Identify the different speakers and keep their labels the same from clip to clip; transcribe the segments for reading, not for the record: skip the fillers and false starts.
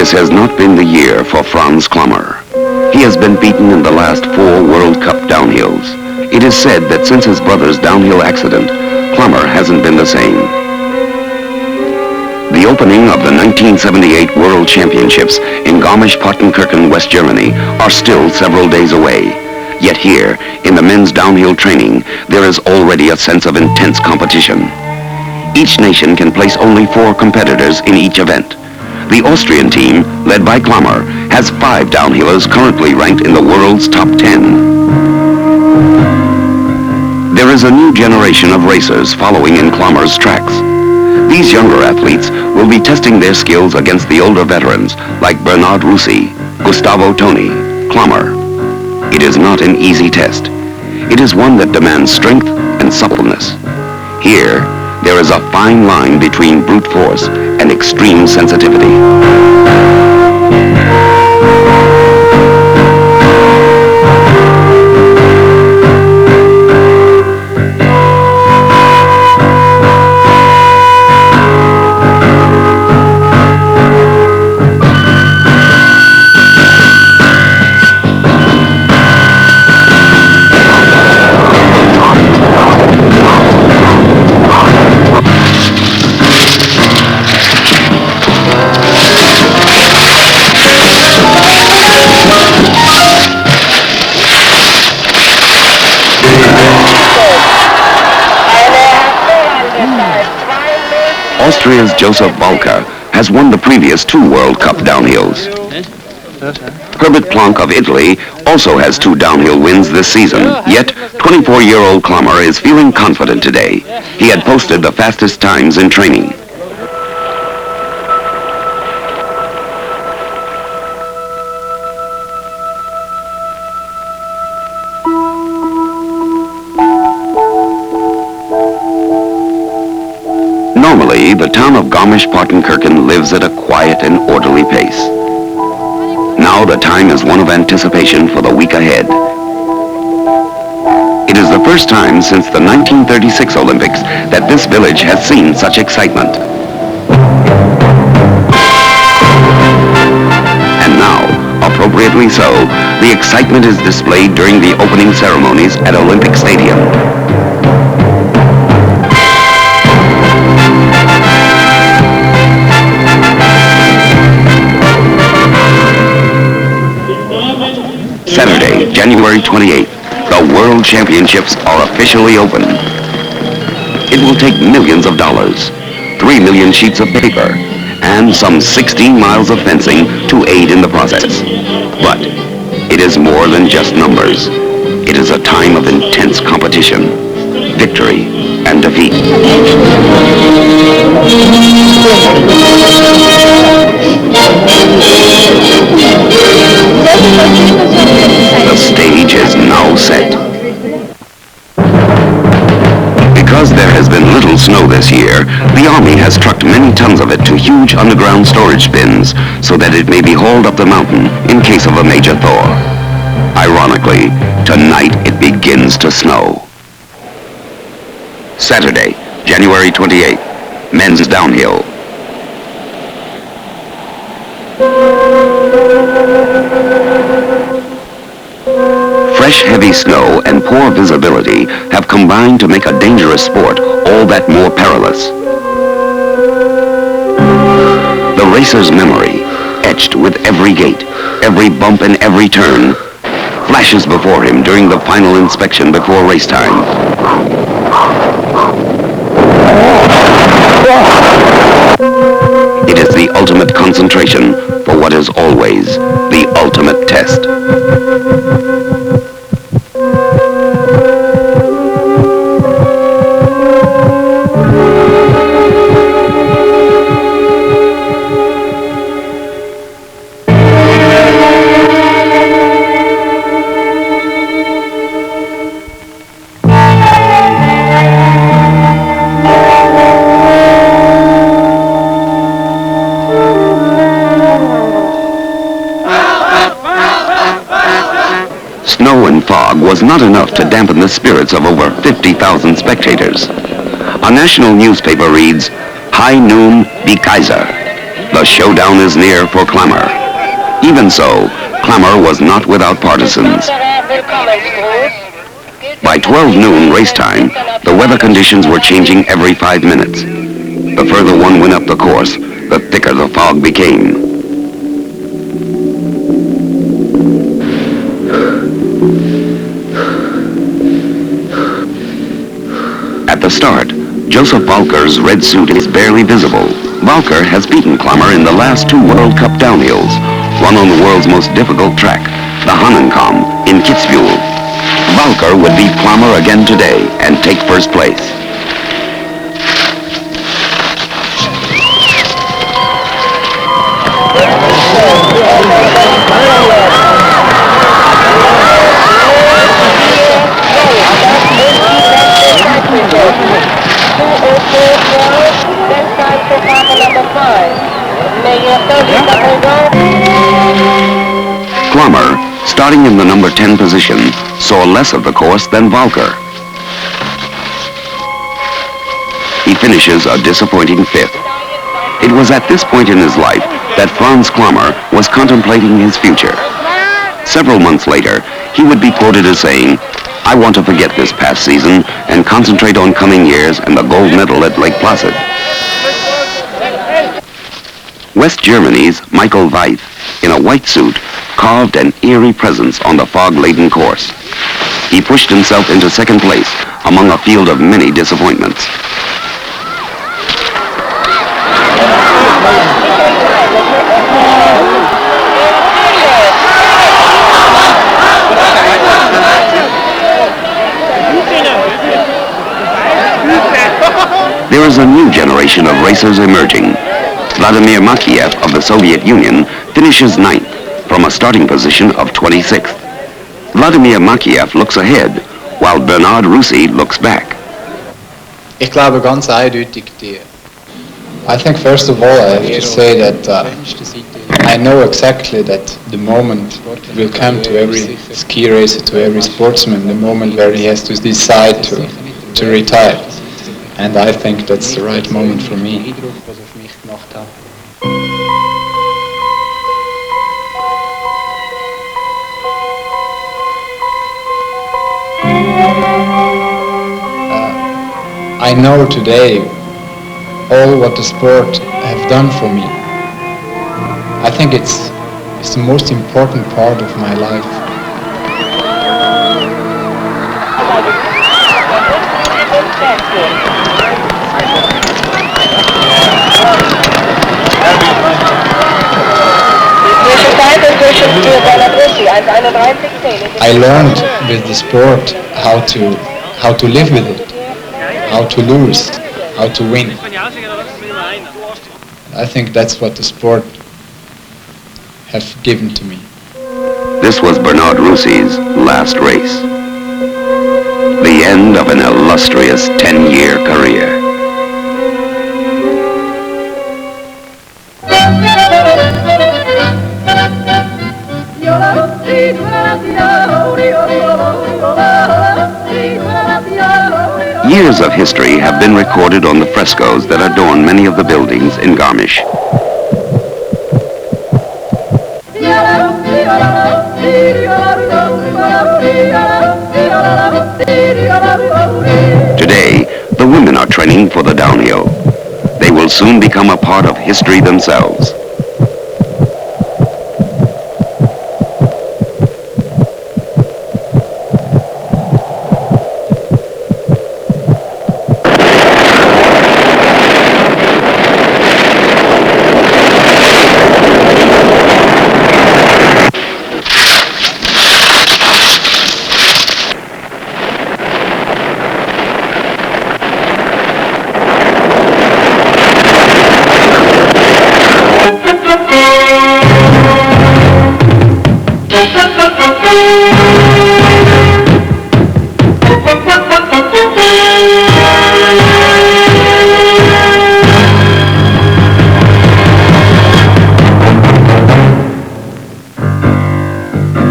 Speaker 1: This has not been the year for Franz Klammer. He has been beaten in the last 4 World Cup downhills. It is said that since his brother's downhill accident, Klammer hasn't been the same. The opening of the 1978 World Championships in Garmisch-Partenkirchen, West Germany, are still several days away. Yet here, in the men's downhill training, there is already a sense of intense competition. Each nation can place only 4 competitors in each event. The Austrian team, led by Klammer, has 5 downhillers currently ranked in the world's top 10. There is a new generation of racers following in Klammer's tracks. These younger athletes will be testing their skills against the older veterans like Bernard Russi, Gustavo Toni, Klammer. It is not an easy test. It is one that demands strength and suppleness. Here, there is a fine line between brute force and extreme sensitivity. Austria's Josef Balka has won the previous 2 World Cup downhills. Herbert Planck of Italy also has 2 downhill wins this season, yet 24-year-old Klammer is feeling confident today. He had posted the fastest times in training. Normally, the town of Garmisch-Partenkirchen lives at a quiet and orderly pace. Now the time is one of anticipation for the week ahead. It is the first time since the 1936 Olympics that this village has seen such excitement. And now, appropriately so, the excitement is displayed during the opening ceremonies at Olympic Stadium. Saturday, January 28th, the World Championships are officially open. It will take millions of dollars, 3 million sheets of paper, and some 16 miles of fencing to aid in the process. But it is more than just numbers. It is a time of intense competition, victory, and defeat. The stage is now set. Because there has been little snow this year, the Army has trucked many tons of it to huge underground storage bins so that it may be hauled up the mountain in case of a major thaw. Ironically, tonight it begins to snow. Saturday, January 28th, men's downhill. Fresh, heavy snow and poor visibility have combined to make a dangerous sport all that more perilous. The racer's memory, etched with every gate, every bump and every turn, flashes before him during the final inspection before race time. It is the ultimate concentration for what is always the ultimate test. Was not enough to dampen the spirits of over 50,000 spectators. A national newspaper reads, "High noon, be Kaiser." The showdown is near for Clamor. Even so, Clamor was not without partisans. By 12 noon race time, the weather conditions were changing every 5 minutes. The further one went up the course, the thicker the fog became. At the start, Joseph Valker's red suit is barely visible. Valker has beaten Clamor in the last 2 World Cup downhills, one on the world's most difficult track, the Hahnenkamm in Kitzbühel. Valker would beat Clamor again today and take first place. Clamor, starting in the number 10 position, saw less of the course than Valker. He finishes a disappointing 5th. It was at this point in his life that Franz Clamor was contemplating his future. Several months later, he would be quoted as saying, "I want to forget this past season and concentrate on coming years and the gold medal at Lake Placid." West Germany's Michael Weith, in a white suit, carved an eerie presence on the fog-laden course. He pushed himself into second place among a field of many disappointments. There is a new generation of racers emerging. Vladimir Makiev of the Soviet Union finishes 9th from a starting position of 26th. Vladimir Makiev looks ahead, while Bernard Russi looks back.
Speaker 2: Ich glaube ganz eindeutig die. I think first of all I have to say that I know exactly that the moment will come to every ski racer, to every sportsman, the moment where he has to decide to retire. And I think that's the right moment for me. I know today all what the sport have done for me. I think it's the most important part of my life. I learned with the sport how to live with it, how to lose, how to win. I think that's what the sport have given to me.
Speaker 1: This was Bernard Russi's last race. The end of an illustrious 10-year career. Years of history have been recorded on the frescoes that adorn many of the buildings in Garmisch. Today, the women are training for the downhill. They will soon become a part of history themselves.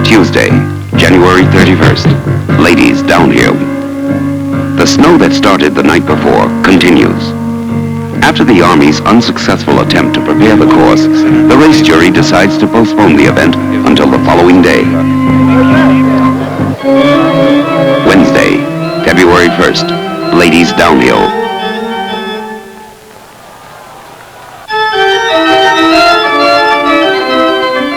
Speaker 1: Tuesday, January 31st. Ladies downhill. The snow that started the night before continues. After the Army's unsuccessful attempt to prepare the course, the race jury decides to postpone the event until the following day. Wednesday, February 1st, ladies downhill.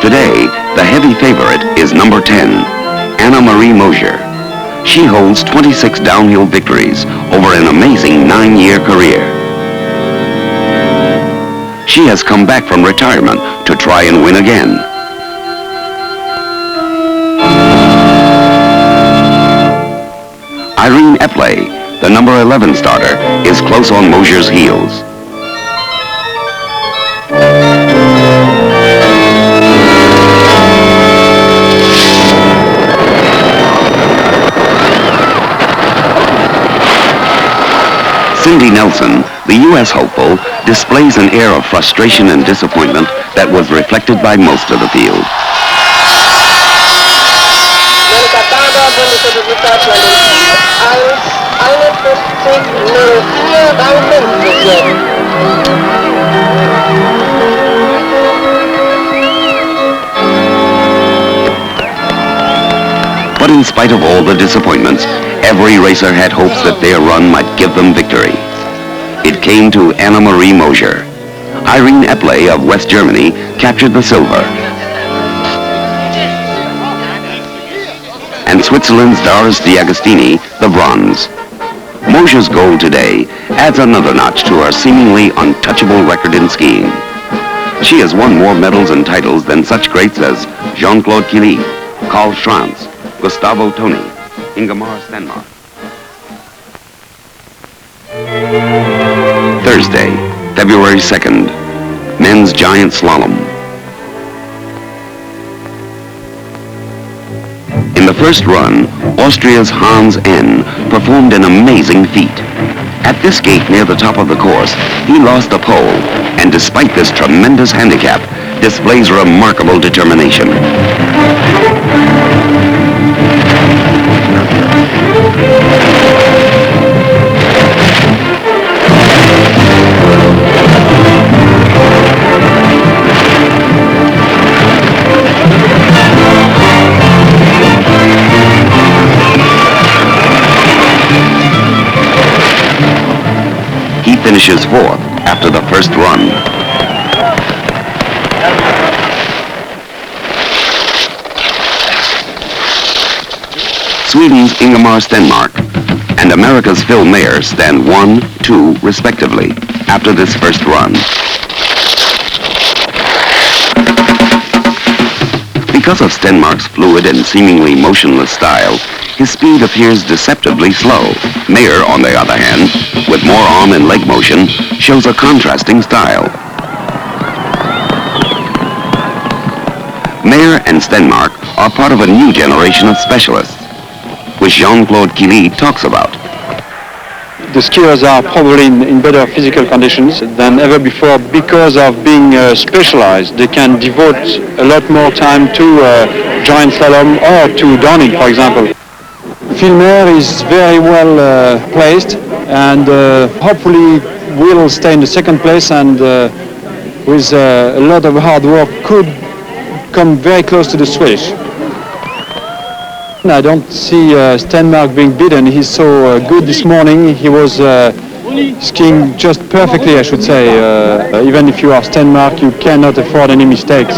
Speaker 1: Today, the heavy favorite is number 10, Annemarie Moser. She holds 26 downhill victories over an amazing 9-year career. She has come back from retirement to try and win again. Irene Epley, the number 11 starter, is close on Moser's heels. Cindy Nelson, the U.S. hopeful, displays an air of frustration and disappointment that was reflected by most of the field. But in spite of all the disappointments, every racer had hopes that their run might give them victory. It came to Annemarie Moser. Irene Epley of West Germany captured the silver. And Switzerland's Doris D'Agostini the bronze. Moser's goal today adds another notch to her seemingly untouchable record in skiing. She has won more medals and titles than such greats as Jean-Claude Killy, Karl Schranz, Gustavo Toni, Ingemar Stenmark. Thursday, February 2nd, men's giant slalom. In the first run, Austria's Hans N. performed an amazing feat. At this gate near the top of the course, he lost the pole, and despite this tremendous handicap, displays remarkable determination. He finishes fourth after the first run. Sweden's Ingemar Stenmark and America's Phil Mayer stand 1, 2, respectively, after this first run. Because of Stenmark's fluid and seemingly motionless style, his speed appears deceptively slow. Mayer, on the other hand, with more arm and leg motion, shows a contrasting style. Mayer and Stenmark are part of a new generation of specialists, which Jean-Claude Killy talks about.
Speaker 3: The skiers are probably in better physical conditions than ever before because of being specialized. They can devote a lot more time to giant slalom or to downhill, for example. Filmer is very well placed and hopefully will stay in the second place and with a lot of hard work could come very close to the Swedish. I don't see Stenmark being beaten. He's so good this morning. He was skiing just perfectly, I should say. Even if you are Stenmark, you cannot afford any mistakes.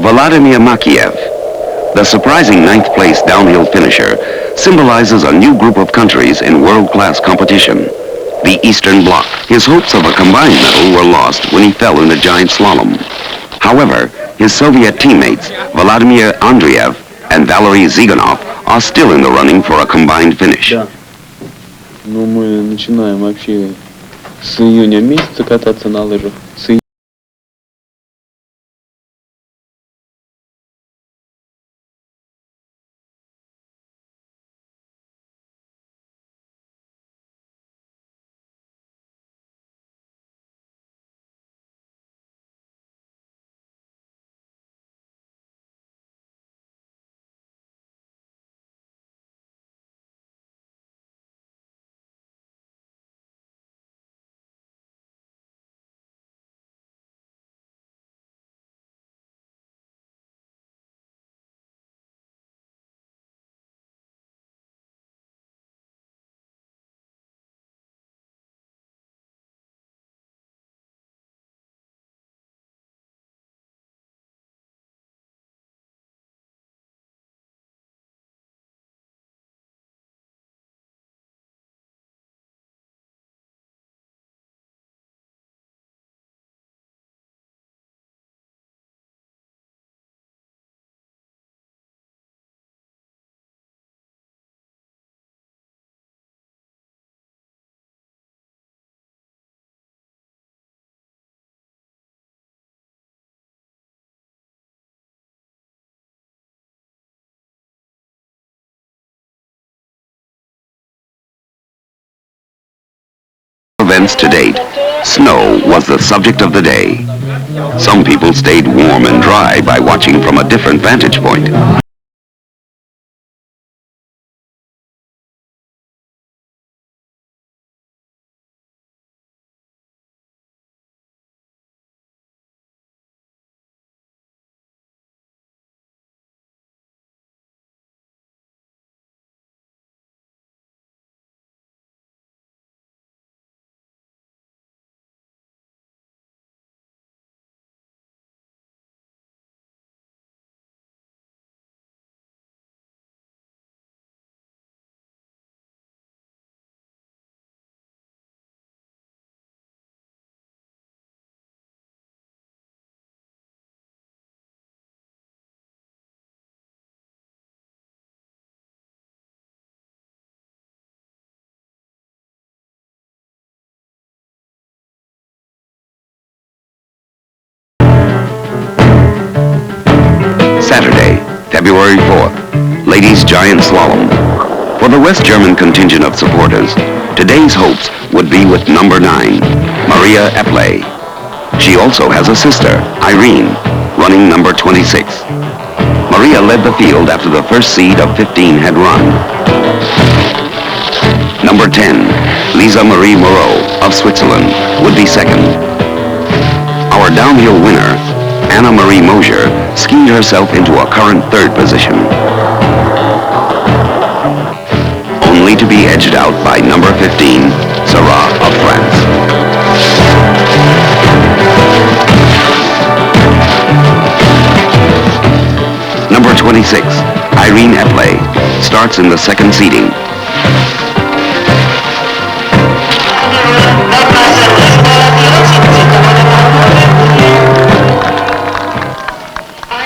Speaker 1: Vladimir Makiev, the surprising ninth place downhill finisher, symbolizes a new group of countries in world-class competition, the Eastern Bloc. His hopes of a combined medal were lost when he fell in the giant slalom. However, his Soviet teammates, Vladimir Andreev and Valery Ziganov, are still in the running for a combined finish.
Speaker 4: Да. Ну, мы начинаем вообще с июня месяца кататься на лыжах.
Speaker 1: Events to date, snow was the subject of the day. Some people stayed warm and dry by watching from a different vantage point. Saturday, February 4th, Ladies Giant Slalom. For the West German contingent of supporters, today's hopes would be with number 9, Maria Epley. She also has a sister, Irene, running number 26. Maria led the field after the first seed of 15 had run. Number 10, Lisa Marie Moreau of Switzerland, would be second. Our downhill winner, Annemarie Moser, skied herself into a current third position, only to be edged out by number 15, Sarah of France. Number 26, Irene Epley, starts in the second seating.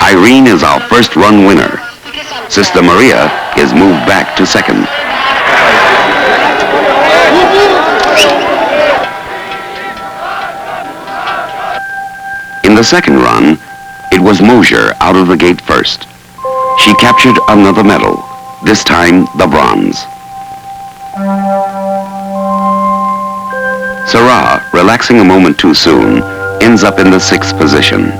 Speaker 1: Irene is our first run winner. Sister Maria is moved back to second. In the second run, it was Moser out of the gate first. She captured another medal, this time the bronze. Sarah, relaxing a moment too soon, ends up in the sixth position.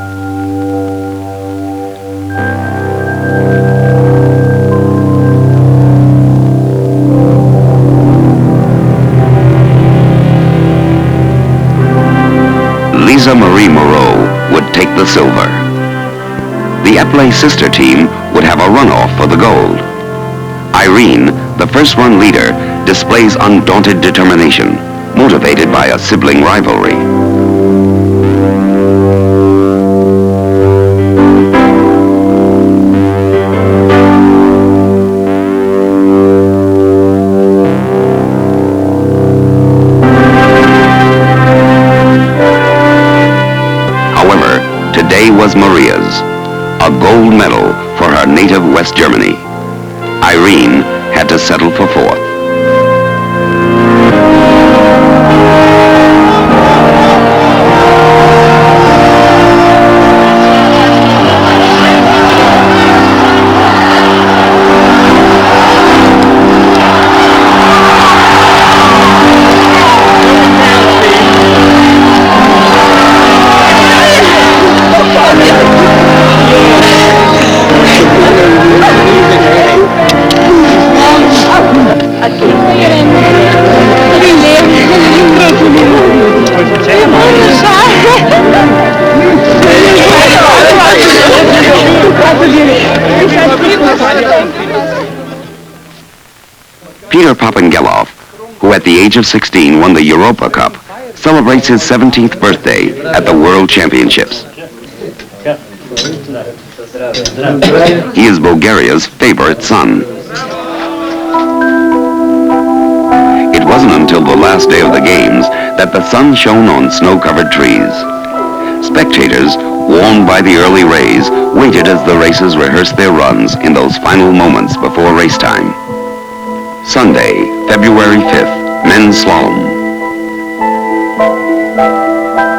Speaker 1: Lisa Marie Moreau would take the silver. The Epley sister team would have a runoff for the gold. Irene, the first run leader, displays undaunted determination, motivated by a sibling rivalry. was Maria's, a gold medal for her native West Germany. Irene had to settle for fourth. Peter Papengeloff, who at the age of 16 won the Europa Cup, celebrates his 17th birthday at the World Championships. He is Bulgaria's favorite son. It wasn't until the last day of the games that the sun shone on snow-covered trees. Spectators, warmed by the early rays, waited as the racers rehearsed their runs in those final moments before race time. Sunday, February 5th, men's slalom.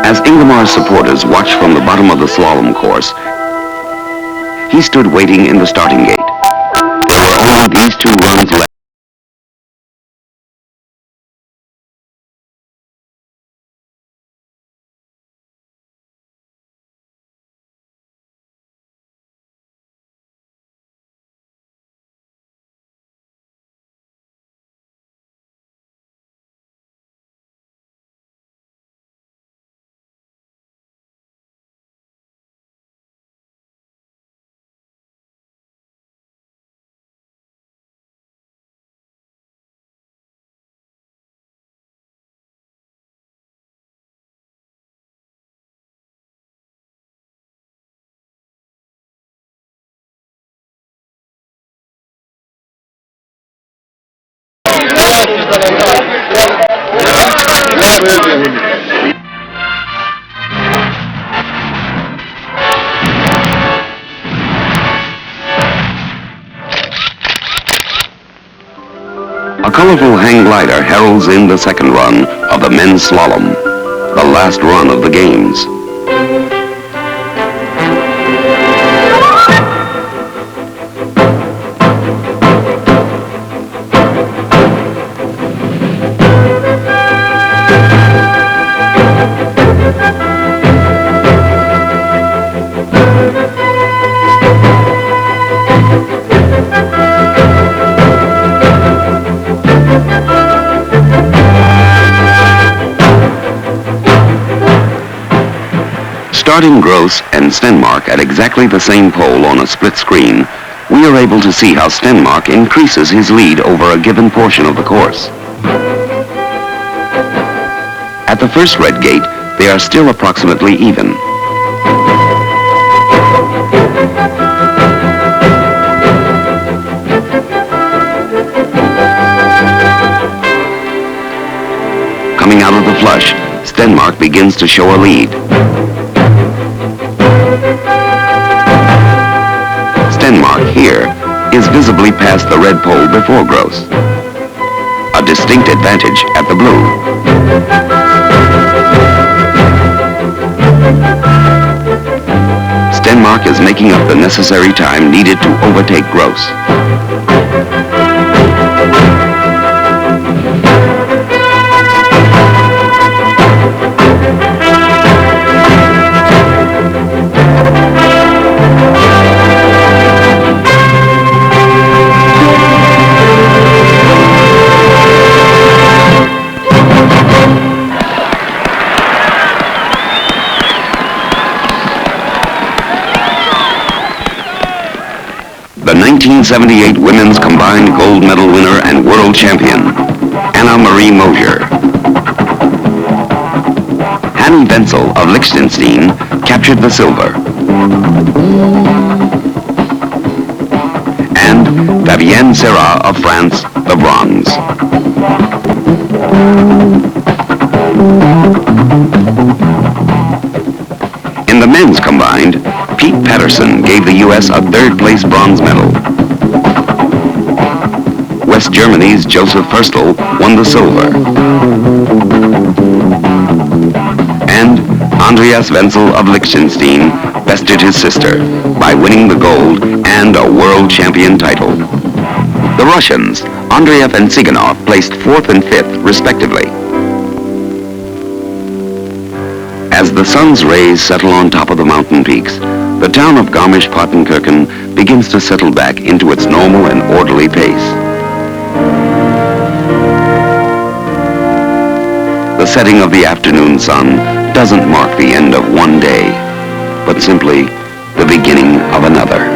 Speaker 1: As Ingemar's supporters watched from the bottom of the slalom course, he stood waiting in the starting gate. There were only these two runs left. A colorful hang glider heralds in the second run of the men's slalom, the last run of the games. Starting Gross and Stenmark at exactly the same pole on a split screen, we are able to see how Stenmark increases his lead over a given portion of the course. At the first red gate, they are still approximately even. Coming out of the flush, Stenmark begins to show a lead. Stenmark here is visibly past the red pole before Gross. A distinct advantage at the blue. Stenmark is making up the necessary time needed to overtake Gross. The 1978 women's combined gold medal winner and world champion, Annemarie Moser. Hanny Wenzel of Liechtenstein captured the silver. And Fabienne Serra of France, the bronze. In the men's combined, U.S. a third-place bronze medal. West Germany's Joseph Ferstel won the silver. And Andreas Wenzel of Liechtenstein bested his sister by winning the gold and a world champion title. The Russians, Andreev and Tsiganov, placed 4th and 5th, respectively. As the sun's rays settle on top of the mountain peaks, the town of Garmisch-Partenkirchen begins to settle back into its normal and orderly pace. The setting of the afternoon sun doesn't mark the end of one day, but simply the beginning of another.